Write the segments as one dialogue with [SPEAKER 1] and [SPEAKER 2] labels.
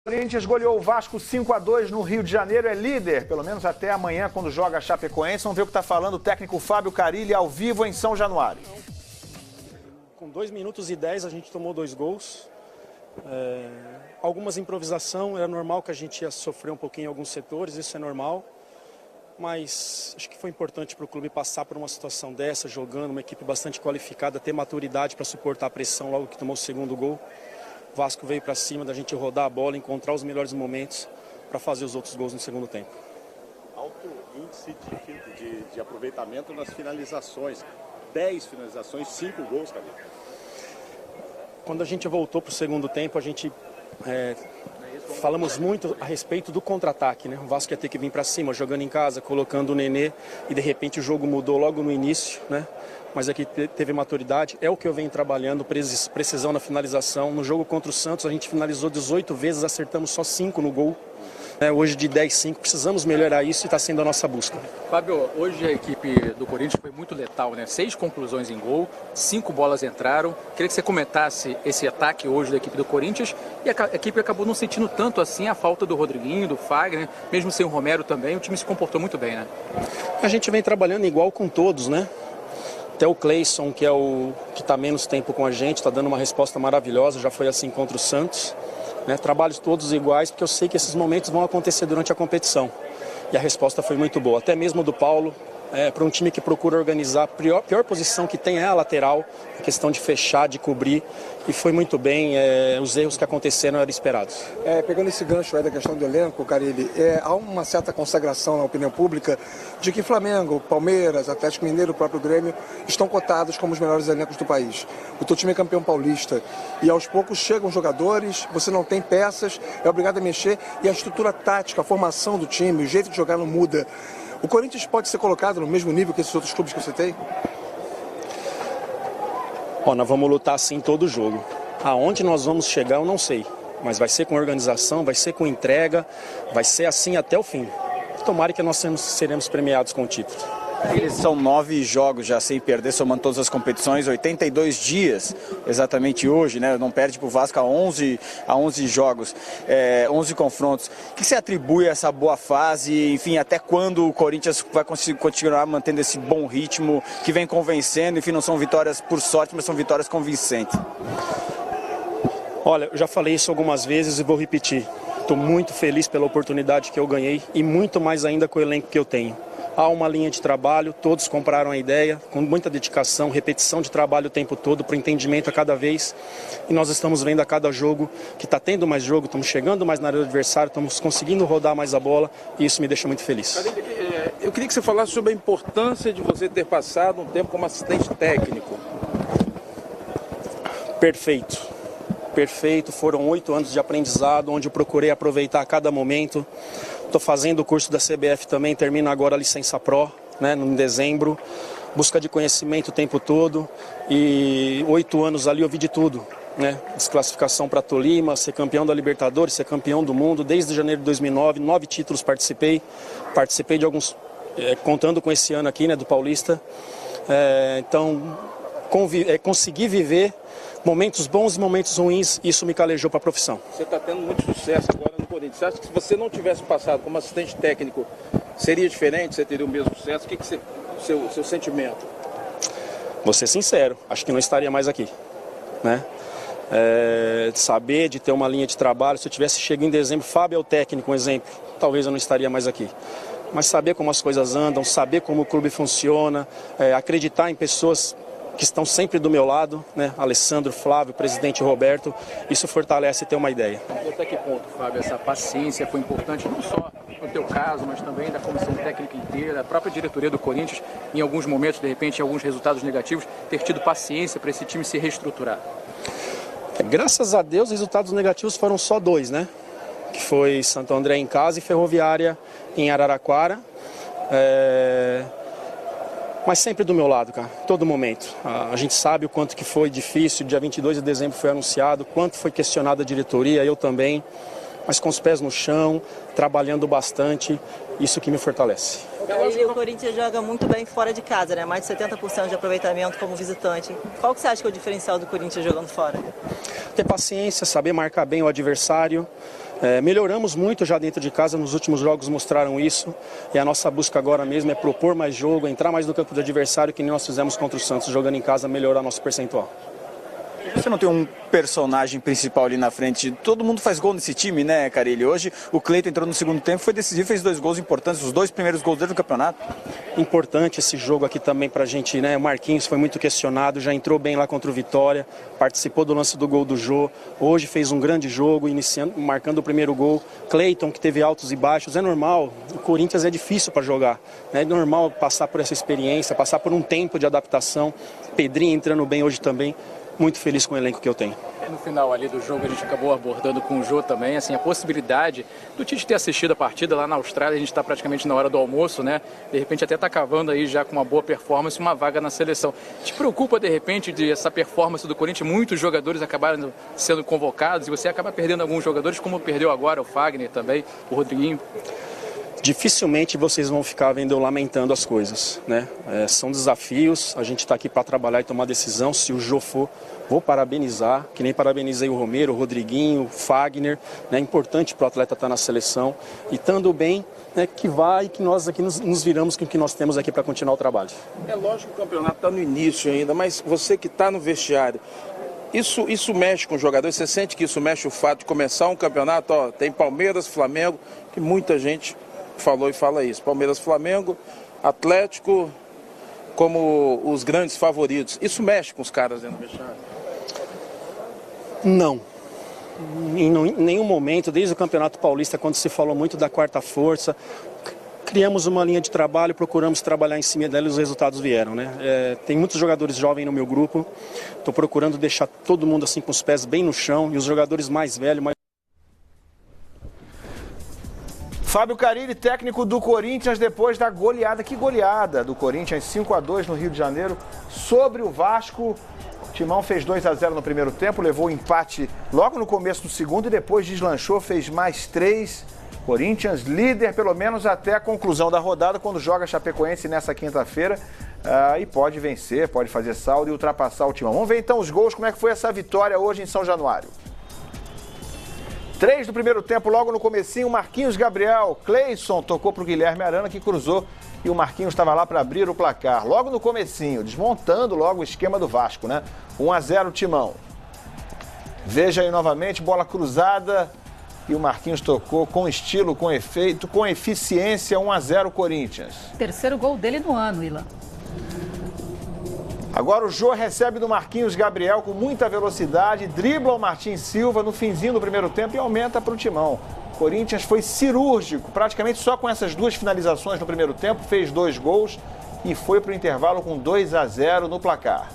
[SPEAKER 1] Corinthians goleou o Vasco 5-2 no Rio de Janeiro, é líder, pelo menos até amanhã, quando joga a Chapecoense. Vamos ver o que está falando o técnico Fábio Carille ao vivo em São Januário.
[SPEAKER 2] Com 2 minutos e 10 a gente tomou 2 gols. Algumas improvisação, era normal que a gente ia sofrer um pouquinho em alguns setores, isso é normal. Mas acho que foi importante para o clube passar por uma situação dessa, jogando, uma equipe bastante qualificada, ter maturidade para suportar a pressão logo que tomou o segundo gol. O Vasco veio para cima da gente rodar a bola, encontrar os melhores momentos para fazer os outros gols no segundo tempo.
[SPEAKER 3] Alto índice de aproveitamento nas finalizações. 10 finalizações, 5 gols, cara.
[SPEAKER 2] Quando a gente voltou para o segundo tempo, a gente falamos muito a respeito do contra-ataque, né? O Vasco ia ter que vir para cima, jogando em casa, colocando o Nenê, e de repente o jogo mudou logo no início, né? Mas aqui teve maturidade, é o que eu venho trabalhando, precisão na finalização. No jogo contra o Santos a gente finalizou 18 vezes, acertamos só 5 no gol. Hoje de 10, 5, precisamos melhorar isso e está sendo a nossa busca.
[SPEAKER 4] Fábio, hoje a equipe do Corinthians foi muito letal, né? 6 conclusões em gol, 5 bolas entraram. Queria que você comentasse esse ataque hoje da equipe do Corinthians, e a equipe acabou não sentindo tanto assim a falta do Rodriguinho, do Fagner, mesmo sem o Romero também, o time se comportou muito bem, né?
[SPEAKER 2] A gente vem trabalhando igual com todos, né? Até o Cleison, que é o que está menos tempo com a gente, está dando uma resposta maravilhosa, já foi assim contra o Santos. Trabalhos todos iguais, porque eu sei que esses momentos vão acontecer durante a competição. E a resposta foi muito boa, até mesmo do Paulo. Para um time que procura organizar, a pior posição que tem é a lateral, a questão de fechar, de cobrir, e foi muito bem, os erros que aconteceram eram esperados.
[SPEAKER 5] Pegando esse gancho aí da questão do elenco, Carille, há uma certa consagração na opinião pública de que Flamengo, Palmeiras, Atlético Mineiro, o próprio Grêmio estão cotados como os melhores elencos do país. O teu time é campeão paulista e aos poucos chegam jogadores, você não tem peças, é obrigado a mexer, e a estrutura tática, a formação do time, o jeito de jogar não muda. O Corinthians pode ser colocado no mesmo nível que esses outros clubes que você tem?
[SPEAKER 2] Nós vamos lutar assim todo jogo. Aonde nós vamos chegar eu não sei, mas vai ser com organização, vai ser com entrega, vai ser assim até o fim. Tomara que nós seremos premiados com o título.
[SPEAKER 6] Eles são 9 jogos já sem perder, somando todas as competições, 82 dias exatamente hoje, né? Não perde para o Vasco há 11 jogos, 11 confrontos. O que você atribui a essa boa fase? Enfim, até quando o Corinthians vai conseguir continuar mantendo esse bom ritmo que vem convencendo? Enfim, não são vitórias por sorte, mas são vitórias convincentes.
[SPEAKER 2] Olha, eu já falei isso algumas vezes e vou repetir. Estou muito feliz pela oportunidade que eu ganhei e muito mais ainda com o elenco que eu tenho. Há uma linha de trabalho, todos compraram a ideia, com muita dedicação, repetição de trabalho o tempo todo, para o entendimento a cada vez. E nós estamos vendo a cada jogo que está tendo mais jogo, estamos chegando mais na área do adversário, estamos conseguindo rodar mais a bola, e isso me deixa muito feliz.
[SPEAKER 7] Eu queria que você falasse sobre a importância de você ter passado um tempo como assistente técnico.
[SPEAKER 2] Perfeito, foram 8 anos de aprendizado, onde eu procurei aproveitar a cada momento. Estou fazendo o curso da CBF também, termino agora a licença Pro, né, em dezembro. Busca de conhecimento o tempo todo, e 8 anos ali eu vi de tudo, né? Desclassificação para Tolima, ser campeão da Libertadores, ser campeão do mundo, desde janeiro de 2009, 9 títulos participei de alguns, contando com esse ano aqui, né, do Paulista. Então, consegui viver momentos bons e momentos ruins, isso me calejou para a profissão.
[SPEAKER 7] Você está tendo muito sucesso agora no Corinthians. Você acha que se você não tivesse passado como assistente técnico, seria diferente? Você teria o mesmo sucesso? O que seu sentimento?
[SPEAKER 2] Vou ser sincero, acho que não estaria mais aqui, né? Saber de ter uma linha de trabalho, se eu tivesse chegado em dezembro, Fábio é o técnico, um exemplo, talvez eu não estaria mais aqui. Mas saber como as coisas andam, saber como o clube funciona, acreditar em pessoas que estão sempre do meu lado, né? Alessandro, Flávio, presidente Roberto, isso fortalece ter uma ideia.
[SPEAKER 4] Até que ponto, Fábio, essa paciência foi importante, não só no teu caso, mas também da comissão técnica inteira, a própria diretoria do Corinthians, em alguns momentos, de repente, em alguns resultados negativos, ter tido paciência para esse time se reestruturar?
[SPEAKER 2] Graças a Deus, os resultados negativos foram só 2, né? Que foi Santo André em casa e Ferroviária em Araraquara. Mas sempre do meu lado, cara, todo momento. A gente sabe o quanto que foi difícil, dia 22 de dezembro foi anunciado, quanto foi questionada a diretoria, eu também, mas com os pés no chão, trabalhando bastante, isso que me fortalece.
[SPEAKER 8] O Corinthians joga muito bem fora de casa, né? Mais de 70% de aproveitamento como visitante. Qual que você acha que é o diferencial do Corinthians jogando fora?
[SPEAKER 2] Ter paciência, saber marcar bem o adversário, Melhoramos muito já dentro de casa, nos últimos jogos mostraram isso, e a nossa busca agora mesmo é propor mais jogo, entrar mais no campo do adversário, que nem nós fizemos contra o Santos, jogando em casa, melhorar nosso percentual.
[SPEAKER 6] Você não tem um personagem principal ali na frente? Todo mundo faz gol nesse time, né, Carille? Hoje o Cleiton entrou no segundo tempo, foi decisivo, fez 2 gols importantes, os 2 primeiros gols dele no campeonato.
[SPEAKER 2] Importante esse jogo aqui também pra gente, né? O Marquinhos foi muito questionado, já entrou bem lá contra o Vitória, participou do lance do gol do Jô, hoje fez um grande jogo, marcando o primeiro gol. Cleiton, que teve altos e baixos, é normal, o Corinthians é difícil para jogar, né? É normal passar por essa experiência, passar por um tempo de adaptação. Pedrinho entrando bem hoje também. Muito feliz com o elenco que eu tenho.
[SPEAKER 4] No final ali do jogo a gente acabou abordando com o Jô também, assim, a possibilidade do Tite ter assistido a partida lá na Austrália, a gente está praticamente na hora do almoço, né? De repente até está cavando aí já com uma boa performance, uma vaga na seleção. Te preocupa de repente de essa performance do Corinthians? Muitos jogadores acabaram sendo convocados e você acaba perdendo alguns jogadores, como perdeu agora o Fagner também, o Rodriguinho.
[SPEAKER 2] Dificilmente vocês vão ficar vendo eu lamentando as coisas, né? São desafios, a gente está aqui para trabalhar e tomar decisão. Se o Jô for, vou parabenizar, que nem parabenizei o Romero, o Rodriguinho, o Fagner, né? É importante para o atleta estar na seleção e estando bem, né, que vai e que nós aqui nos viramos com o que nós temos aqui para continuar o trabalho.
[SPEAKER 7] É lógico que o campeonato está no início ainda, mas você que está no vestiário, isso mexe com os jogadores? Você sente que isso mexe o fato de começar um campeonato? Ó, tem Palmeiras, Flamengo, que muita gente falou e fala isso. Palmeiras, Flamengo, Atlético como os grandes favoritos. Isso mexe com os caras dentro do vestiário?
[SPEAKER 2] Não. Em nenhum momento, desde o Campeonato Paulista, quando se falou muito da quarta força, criamos uma linha de trabalho, procuramos trabalhar em cima dela e os resultados vieram, né? Tem muitos jogadores jovens no meu grupo, estou procurando deixar todo mundo assim com os pés bem no chão e os jogadores mais velhos,
[SPEAKER 1] Fábio Carille, técnico do Corinthians, depois da goleada. Que goleada do Corinthians, 5-2 no Rio de Janeiro, sobre o Vasco. O Timão fez 2-0 no primeiro tempo, levou o empate logo no começo do segundo e depois deslanchou, fez mais 3. Corinthians líder, pelo menos até a conclusão da rodada, quando joga Chapecoense nessa quinta-feira. E pode vencer, pode fazer saldo e ultrapassar o Timão. Vamos ver então os gols, como é que foi essa vitória hoje em São Januário. 3 do primeiro tempo, logo no comecinho, Marquinhos Gabriel, Cleison tocou para o Guilherme Arana, que cruzou e o Marquinhos estava lá para abrir o placar. Logo no comecinho, desmontando logo o esquema do Vasco, né? 1-0 Timão. Veja aí novamente, bola cruzada e o Marquinhos tocou com estilo, com efeito, com eficiência, 1-0 Corinthians.
[SPEAKER 9] Terceiro gol dele no ano, Ilan.
[SPEAKER 1] Agora o Jô recebe do Marquinhos Gabriel com muita velocidade, dribla o Martins Silva no finzinho do primeiro tempo e aumenta para o Timão. Corinthians foi cirúrgico, praticamente só com essas 2 finalizações no primeiro tempo, fez 2 gols e foi para o intervalo com 2-0 no placar.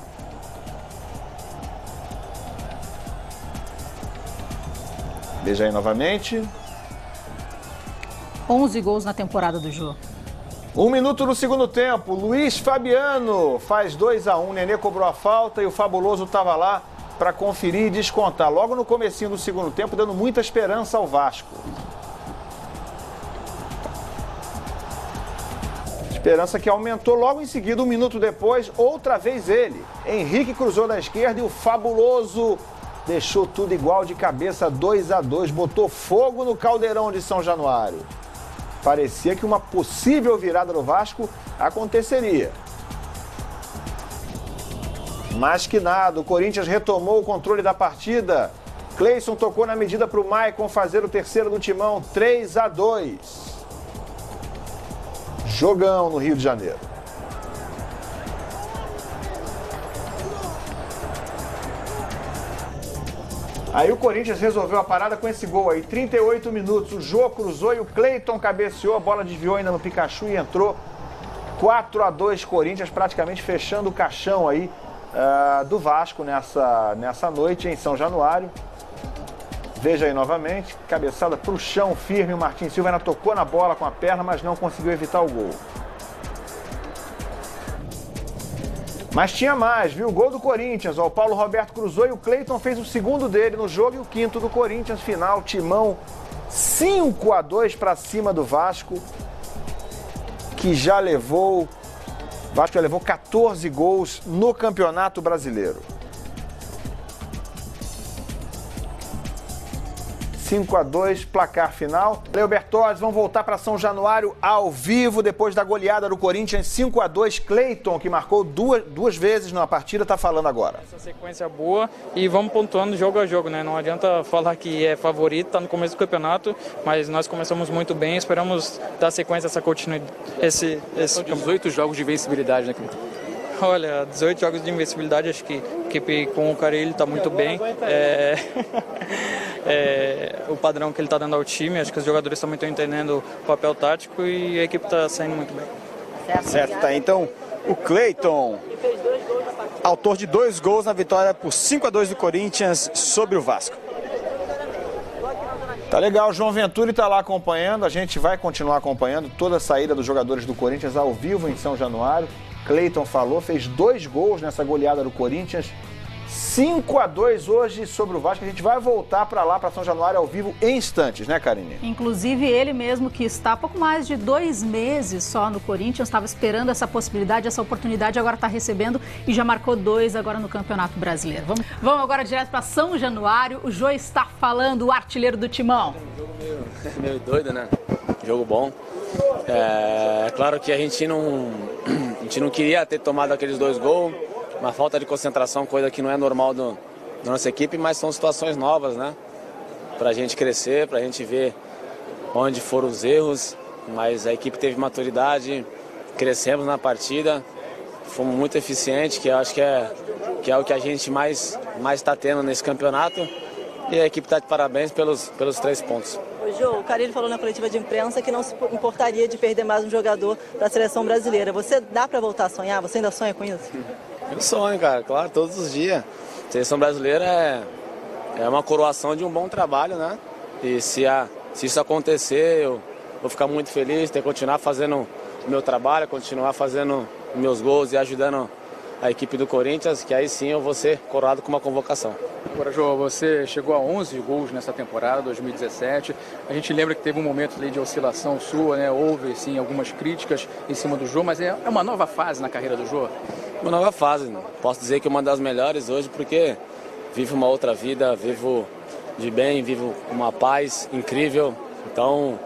[SPEAKER 1] Veja aí novamente.
[SPEAKER 9] 11 gols na temporada do Jô.
[SPEAKER 1] 1 minuto no segundo tempo, Luiz Fabiano faz 2-1, Nenê cobrou a falta e o Fabuloso estava lá para conferir e descontar. Logo no comecinho do segundo tempo, dando muita esperança ao Vasco. Esperança que aumentou logo em seguida, 1 minuto depois, outra vez ele. Henrique cruzou da esquerda e o Fabuloso deixou tudo igual de cabeça, 2-2, botou fogo no caldeirão de São Januário. Parecia que uma possível virada do Vasco aconteceria. Mas que nada, o Corinthians retomou o controle da partida. Cleison tocou na medida para o Maicon fazer o terceiro do Timão, 3-2. Jogão no Rio de Janeiro. Aí o Corinthians resolveu a parada com esse gol aí, 38 minutos, o Jô cruzou e o Cleiton cabeceou, a bola desviou ainda no Pikachu e entrou. 4-2 Corinthians, praticamente fechando o caixão aí do Vasco nessa noite em São Januário. Veja aí novamente, cabeçada para o chão firme, o Martins Silva ainda tocou na bola com a perna, mas não conseguiu evitar o gol. Mas tinha mais, viu? O gol do Corinthians, ó, o Paulo Roberto cruzou e o Cleiton fez o segundo dele no jogo e o quinto do Corinthians, final, Timão 5-2 para cima do Vasco, que já levou, o Vasco já levou 14 gols no Campeonato Brasileiro. 5-2, placar final. Leo Bertozzi, vamos voltar para São Januário ao vivo, depois da goleada do Corinthians 5-2. Cleiton, que marcou duas vezes na partida, está falando agora.
[SPEAKER 10] Essa sequência boa e vamos pontuando jogo a jogo, né? Não adianta falar que é favorito, está no começo do campeonato, mas nós começamos muito bem, esperamos dar sequência a essa continuidade.
[SPEAKER 4] São 18 jogos de invencibilidade, né, Cleiton?
[SPEAKER 10] Olha, 18 jogos de invencibilidade, acho que a equipe com o Carille está muito bem. O padrão que ele está dando ao time, acho que os jogadores também estão entendendo o papel tático e a equipe está saindo muito bem.
[SPEAKER 6] Certo, tá. Então, o Cleiton, autor de 2 gols na vitória por 5-2 do Corinthians sobre o Vasco.
[SPEAKER 1] Tá legal, o João Venturi tá lá acompanhando, a gente vai continuar acompanhando toda a saída dos jogadores do Corinthians ao vivo em São Januário. Cleiton falou, fez 2 gols nessa goleada do Corinthians, 5-2 hoje sobre o Vasco. A gente vai voltar para lá, para São Januário, ao vivo em instantes, né, Karine?
[SPEAKER 9] Inclusive ele mesmo, que está há pouco mais de 2 meses só no Corinthians, estava esperando essa possibilidade, essa oportunidade, agora está recebendo e já marcou 2 agora no Campeonato Brasileiro. Vamos agora direto para São Januário. O Jô está falando, o artilheiro do Timão.
[SPEAKER 11] Meio doido, né? Jogo bom. É claro que a gente não queria ter tomado aqueles 2 gols, uma falta de concentração, coisa que não é normal da nossa equipe, mas são situações novas, né? Pra gente crescer, pra gente ver onde foram os erros, mas a equipe teve maturidade, crescemos na partida, fomos muito eficientes, que eu acho que é o que a gente mais está tendo nesse campeonato, e a equipe está de parabéns pelos 3 pontos.
[SPEAKER 8] Ô, Jô, o Carille falou na coletiva de imprensa que não se importaria de perder mais um jogador para a seleção brasileira. Você dá para voltar a sonhar? Você ainda sonha com isso?
[SPEAKER 11] Eu sonho, cara, claro, todos os dias. A seleção brasileira é uma coroação de um bom trabalho, né? E se isso acontecer, eu vou ficar muito feliz, ter que continuar fazendo o meu trabalho, continuar fazendo meus gols e ajudando a equipe do Corinthians, que aí sim eu vou ser coroado com uma convocação.
[SPEAKER 4] Agora, Jô, você chegou a 11 gols nessa temporada, 2017. A gente lembra que teve um momento ali de oscilação sua, né? Houve, sim, algumas críticas em cima do Jô, mas é uma nova fase na carreira do Jô?
[SPEAKER 11] Uma nova fase, né? Posso dizer que é uma das melhores hoje, porque vivo uma outra vida, vivo de bem, vivo uma paz incrível. Então,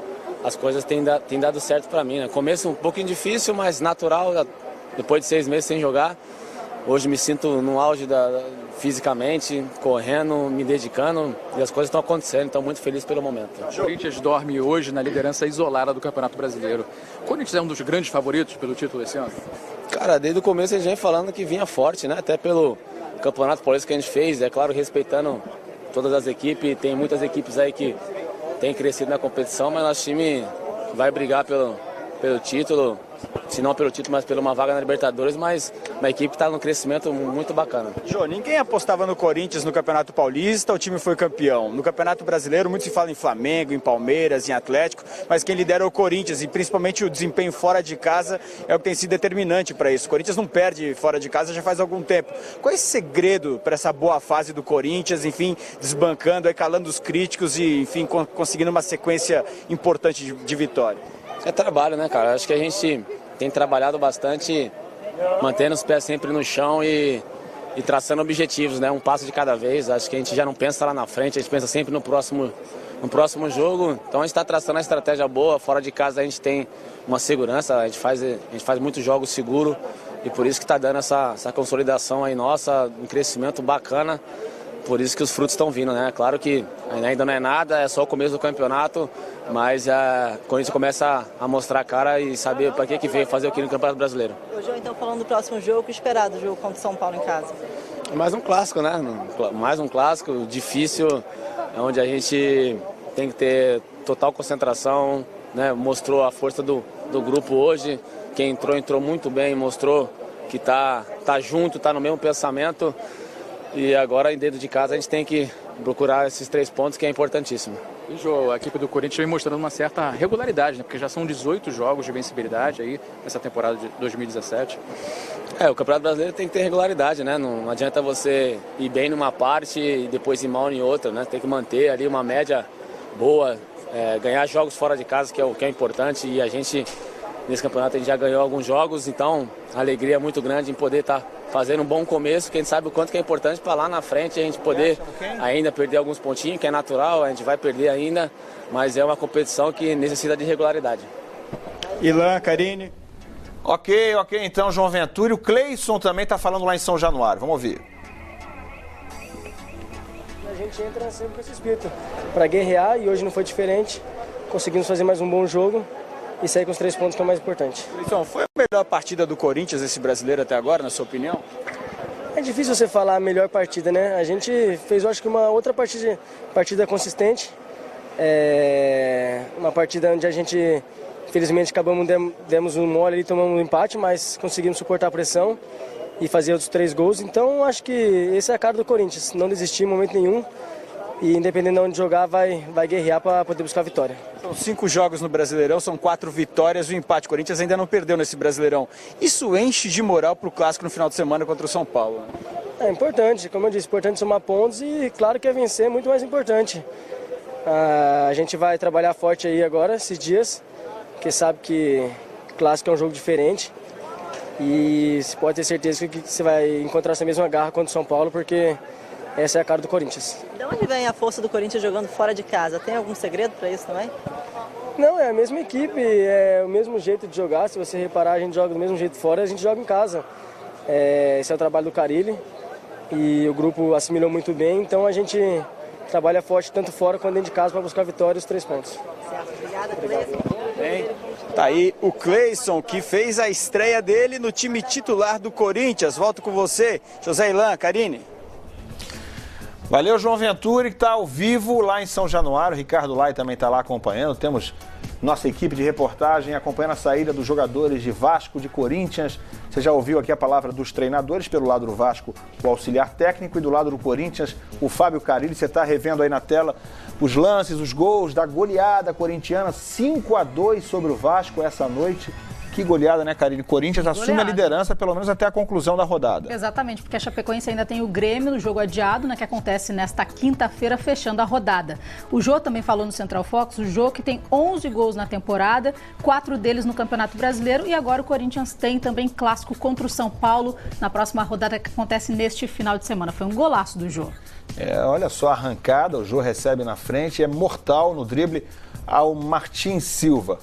[SPEAKER 11] as coisas têm dado certo para mim, né? Começo um pouquinho difícil, mas natural, depois de 6 meses sem jogar. Hoje me sinto no auge fisicamente, correndo, me dedicando e as coisas estão acontecendo, então muito feliz pelo momento.
[SPEAKER 4] O Corinthians dorme hoje na liderança isolada do Campeonato Brasileiro. O Corinthians é um dos grandes favoritos pelo título esse ano?
[SPEAKER 11] Cara, desde o começo a gente vem falando que vinha forte, né? Até pelo Campeonato Paulista que a gente fez, é claro, respeitando todas as equipes. Tem muitas equipes aí que têm crescido na competição, mas nosso time vai brigar pelo título. Se não pelo título, mas pela uma vaga na Libertadores, mas a equipe está num crescimento muito bacana.
[SPEAKER 6] Jô, ninguém apostava no Corinthians no Campeonato Paulista, o time foi campeão. No Campeonato Brasileiro, muito se fala em Flamengo, em Palmeiras, em Atlético, mas quem lidera é o Corinthians, e principalmente o desempenho fora de casa é o que tem sido determinante para isso. O Corinthians não perde fora de casa já faz algum tempo. Qual é esse segredo para essa boa fase do Corinthians, enfim, desbancando, calando os críticos e, enfim, conseguindo uma sequência importante de vitória?
[SPEAKER 11] É trabalho, né, cara? Acho que a gente tem trabalhado bastante, mantendo os pés sempre no chão e traçando objetivos, né? Um passo de cada vez. Acho que a gente já não pensa lá na frente, a gente pensa sempre no próximo jogo. Então a gente está traçando uma estratégia boa. Fora de casa a gente tem uma segurança, a gente faz muitos jogos seguros e por isso que está dando essa consolidação aí nossa, um crescimento bacana. Por isso que os frutos estão vindo, né? Claro que ainda não é nada, é só o começo do campeonato, mas quando a gente começa a mostrar a cara e saber para que veio fazer aqui no Campeonato Brasileiro.
[SPEAKER 8] Ô, Jô, então falando do próximo jogo, o que esperar do jogo contra o São Paulo em casa?
[SPEAKER 11] Mais um clássico, né? Mais um clássico difícil, onde a gente tem que ter total concentração, né? Mostrou a força do grupo hoje, quem entrou muito bem, mostrou que tá junto, tá no mesmo pensamento. E agora, dentro de casa, a gente tem que procurar esses 3 pontos, que é importantíssimo.
[SPEAKER 4] E, Jô, a equipe do Corinthians vem mostrando uma certa regularidade, né? Porque já são 18 jogos de vencibilidade aí nessa temporada de 2017.
[SPEAKER 11] O Campeonato Brasileiro tem que ter regularidade, né? Não adianta você ir bem numa parte e depois ir mal em outra, né? Tem que manter ali uma média boa, ganhar jogos fora de casa, que é importante, e a gente, nesse campeonato, a gente já ganhou alguns jogos, então a alegria é muito grande em poder estar fazendo um bom começo, que a gente sabe o quanto que é importante para lá na frente a gente poder ainda perder alguns pontinhos, que é natural, a gente vai perder ainda, mas é uma competição que necessita de regularidade.
[SPEAKER 6] Ilan, Karine.
[SPEAKER 1] Ok, então, João Ventura. O Cleison também está falando lá em São Januário. Vamos ouvir.
[SPEAKER 12] A gente entra sempre com esse espírito para guerrear e hoje não foi diferente. Conseguimos fazer mais um bom jogo e sair com os 3 pontos, que é o mais importante.
[SPEAKER 6] Então, foi a melhor partida do Corinthians esse brasileiro até agora, na sua opinião?
[SPEAKER 12] É difícil você falar a melhor partida, né? A gente fez, eu acho que uma outra partida consistente. Uma partida onde a gente, infelizmente, demos um mole ali, tomamos um empate, mas conseguimos suportar a pressão e fazer outros 3 gols. Então, acho que esse é a cara do Corinthians, não desistir em momento nenhum. E independente de onde jogar, vai guerrear para poder buscar a vitória.
[SPEAKER 6] São 5 jogos no Brasileirão, são 4 vitórias e um empate. O Corinthians ainda não perdeu nesse Brasileirão. Isso enche de moral para o clássico no final de semana contra o São Paulo.
[SPEAKER 12] É importante, como eu disse, importante somar pontos e claro que é vencer é muito mais importante. A gente vai trabalhar forte aí agora, esses dias, porque sabe que clássico é um jogo diferente. E você pode ter certeza que você vai encontrar essa mesma garra contra o São Paulo, porque essa é a cara do Corinthians.
[SPEAKER 8] De onde vem a força do Corinthians jogando fora de casa? Tem algum segredo para isso também?
[SPEAKER 12] Não, é a mesma equipe, é o mesmo jeito de jogar. Se você reparar, a gente joga do mesmo jeito fora, a gente joga em casa. Esse é o trabalho do Carille e o grupo assimilou muito bem, então a gente trabalha forte tanto fora quanto dentro de casa para buscar a vitória e os 3 pontos.
[SPEAKER 8] Certo, obrigada, Cleison.
[SPEAKER 6] Bem, tá aí o Cleison, que fez a estreia dele no time titular do Corinthians. Volto com você, José Ilan, Karine.
[SPEAKER 1] Valeu, João Ventura, que está ao vivo lá em São Januário. Ricardo Lai também está lá acompanhando. Temos nossa equipe de reportagem acompanhando a saída dos jogadores de Vasco, de Corinthians. Você já ouviu aqui a palavra dos treinadores, pelo lado do Vasco, o auxiliar técnico, e do lado do Corinthians, o Fábio Carille. Você está revendo aí na tela os lances, os gols da goleada corintiana, 5-2 sobre o Vasco essa noite. Que goleada, né, Karine? Corinthians assume a liderança, pelo menos até a conclusão da rodada.
[SPEAKER 9] Exatamente, porque a Chapecoense ainda tem o Grêmio no jogo adiado, né, que acontece nesta quinta-feira, fechando a rodada. O Jô também falou no Central Fox, o Jô que tem 11 gols na temporada, 4 deles no Campeonato Brasileiro, e agora o Corinthians tem também clássico contra o São Paulo na próxima rodada que acontece neste final de semana. Foi um golaço do Jô.
[SPEAKER 1] Olha só a arrancada, o Jô recebe na frente, é mortal no drible ao Martin Silva.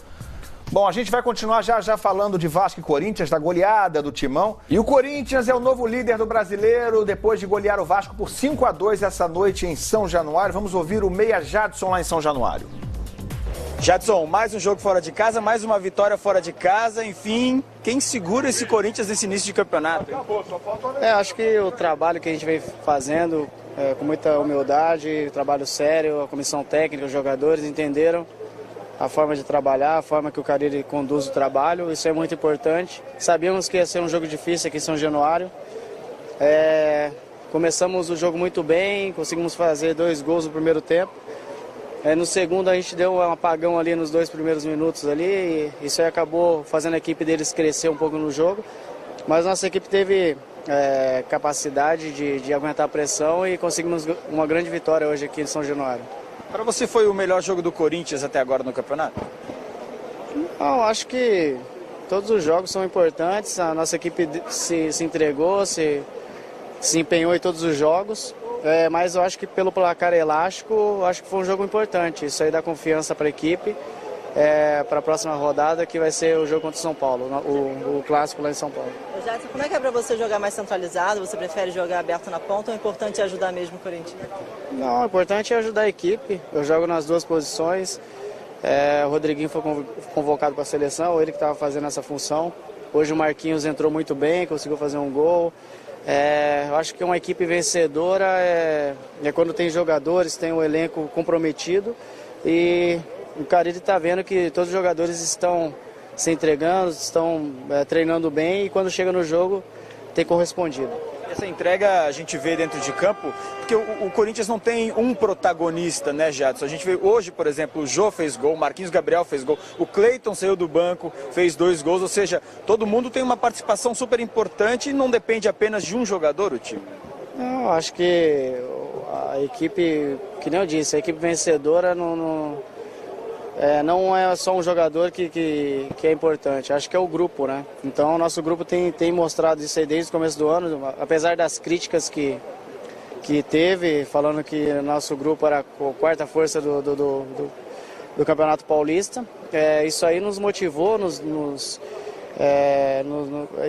[SPEAKER 1] Bom, a gente vai continuar já falando de Vasco e Corinthians, da goleada do Timão. E o Corinthians é o novo líder do Brasileiro, depois de golear o Vasco por 5-2 essa noite em São Januário. Vamos ouvir o meia Jadson lá em São Januário.
[SPEAKER 6] Jadson, mais um jogo fora de casa, mais uma vitória fora de casa, enfim, quem segura esse Corinthians nesse início de campeonato?
[SPEAKER 13] Acho que o trabalho que a gente vem fazendo com muita humildade, trabalho sério, a comissão técnica, os jogadores entenderam a forma de trabalhar, a forma que o Carille conduz o trabalho, isso é muito importante. Sabíamos que ia ser um jogo difícil aqui em São Januário. Começamos o jogo muito bem, conseguimos fazer 2 gols no primeiro tempo. No segundo a gente deu um apagão ali nos 2 primeiros minutos ali, e isso aí acabou fazendo a equipe deles crescer um pouco no jogo. Mas nossa equipe teve capacidade de aguentar a pressão e conseguimos uma grande vitória hoje aqui em São Januário.
[SPEAKER 6] Para você foi o melhor jogo do Corinthians até agora no campeonato?
[SPEAKER 13] Não, acho que todos os jogos são importantes, a nossa equipe se entregou, se empenhou em todos os jogos, mas eu acho que pelo placar elástico, acho que foi um jogo importante, isso aí dá confiança para a equipe, para a próxima rodada, que vai ser o jogo contra o São Paulo, o clássico lá em São Paulo.
[SPEAKER 8] Jadson, como é que é para você jogar mais centralizado? Você prefere jogar aberto na ponta ou é importante ajudar mesmo o Corinthians?
[SPEAKER 13] Não, o importante é ajudar a equipe. Eu jogo nas 2 posições. O Rodriguinho foi convocado para a seleção, ele que estava fazendo essa função. Hoje o Marquinhos entrou muito bem, conseguiu fazer um gol. Eu acho que uma equipe vencedora é quando tem jogadores, tem um elenco comprometido. E o Carille está vendo que todos os jogadores estão se entregando, estão treinando bem e quando chega no jogo tem correspondido.
[SPEAKER 6] Essa entrega a gente vê dentro de campo, porque o Corinthians não tem um protagonista, né, Jadson? A gente vê hoje, por exemplo, o Jô fez gol, o Marquinhos Gabriel fez gol, o Cleiton saiu do banco, fez 2 gols, ou seja, todo mundo tem uma participação super importante e não depende apenas de um jogador, o time.
[SPEAKER 13] Não, acho que a equipe, que nem eu disse, a equipe vencedora não é só um jogador que é importante, acho que é o grupo, né? Então o nosso grupo tem mostrado isso aí desde o começo do ano, apesar das críticas que teve, falando que nosso grupo era a quarta força do Campeonato Paulista. Isso aí nos motivou,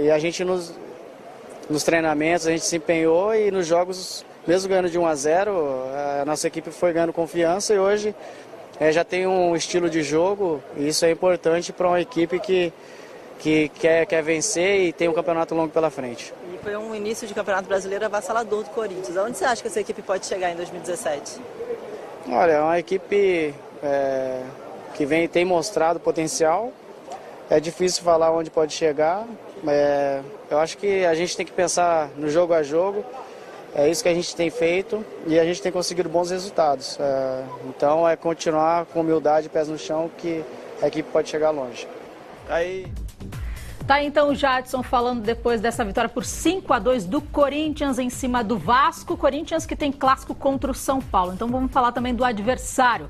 [SPEAKER 13] e a gente nos treinamentos a gente se empenhou e nos jogos, mesmo ganhando de 1-0, a nossa equipe foi ganhando confiança e hoje já tem um estilo de jogo, e isso é importante para uma equipe que quer vencer e tem um campeonato longo pela frente.
[SPEAKER 8] E foi um início de campeonato brasileiro avassalador do Corinthians. Aonde você acha que essa equipe pode chegar em 2017?
[SPEAKER 13] Olha, é uma equipe que tem mostrado potencial. É difícil falar onde pode chegar. Eu acho que a gente tem que pensar no jogo a jogo. É isso que a gente tem feito e a gente tem conseguido bons resultados. Então é continuar com humildade, pés no chão, que a equipe pode chegar longe.
[SPEAKER 9] Tá, então o Jadson falando depois dessa vitória por 5-2 do Corinthians em cima do Vasco. Corinthians que tem clássico contra o São Paulo. Então vamos falar também do adversário.